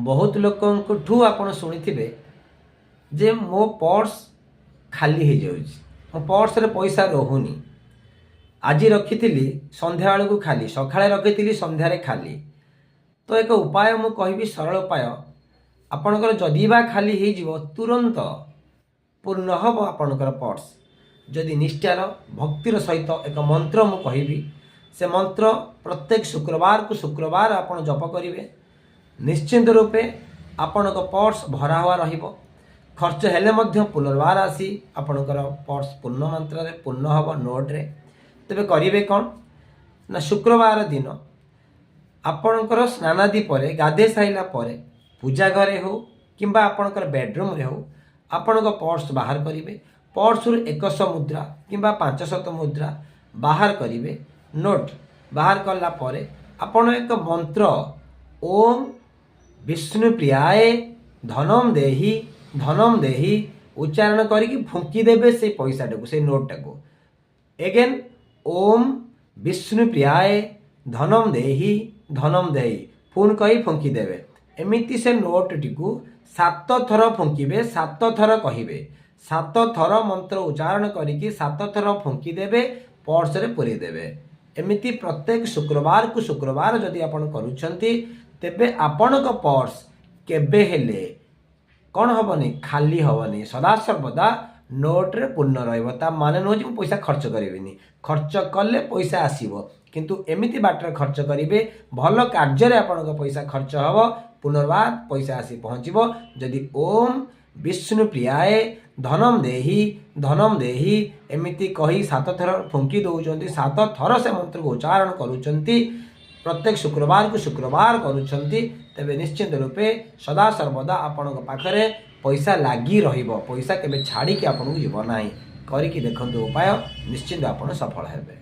बहुत लोकठू आपण शुणी जे मो पर्स खाली हो जाऊँ, मो पर्स रे पैसा रोनी, आज रखी संध्या बेलू खाली, सकाଳେ रखी संध्यारे खाली। तो एक उपाय मु कहि सरल उपाय, आपणकर जदि बा खाली हो तुरंत पूर्ण हम आपणकर पर्स। जदि निष्ठार भक्तिर सहित एक मंत्र मु कहि, से मंत्र प्रत्येक शुक्रवार को शुक्रवार आपण जप करेंगे, निश्चिंत रूपे आपण पर्स भरा हुआ रहिबो। खर्च हेले मध्य पुनर्बार आसी आपणकर पर्स पूर्ण मात्रा रे पूर्ण हम नोट्रे। तेबे करिवे कौन ना, शुक्रवार दिन आपणकर स्नानादि परे गाधे साइला परे पूजा घरे हो किंबा आपणकर बेडरूम रे हो आपणक पर्स बाहर करिवे। पर्स रु 100 मुद्रा किंबा 500 मुद्रा बाहर करिवे। नोट बाहर कला परे आपण एक मंत्र ओम विष्णु प्रियाय धनम देही उच्चारण करिकी फुंकी देबे से पैसा टाकू, से नोट टाकू। एगेन ओम विष्णु प्रियाय धनम देही पुन कही फुंकी देबे। एमिति से नोट टिकू 7 थर फुंकीबे, 7 थर कहिबे, 7 थर मंत्र उच्चारण करिकी 7 थर फुंकी देबे, पर्स रे पुरी देबे। एमिति प्रत्येक शुक्रवार को शुक्रवार जदि आपण करूछंती तेबे आपणक पर्स केबे हेले कौन हबनी, खाली हबनी, सदा सर्वदा नोट रे पूर्ण रहिबो। ता माने नुह जे पैसा खर्च करिवेनी, खर्च कले पैसा आसीबो, किंतु एमिति बाटर खर्च करिवे भल कार्य रे आपणक पैसा खर्च हबो, पुनर्बार पैसा आसी पहुँचबो। जदि ओम विष्णु प्रियाय धनम देही एमिति कही 7 थर फुंकी दौरान, 7 थर से मंत्र को उच्चारण करूचंती, प्रत्येक शुक्रवार को शुक्रवार करूचंती, तेबे निश्चित रूपे सदा सर्वदा आपणक पाखरे पैसा लागी रहिबो, पैसा केबे छाड़ी के आपन को जीवन नाही। करिकी देखंतु उपाय, निश्चित आपण सफल हेबे।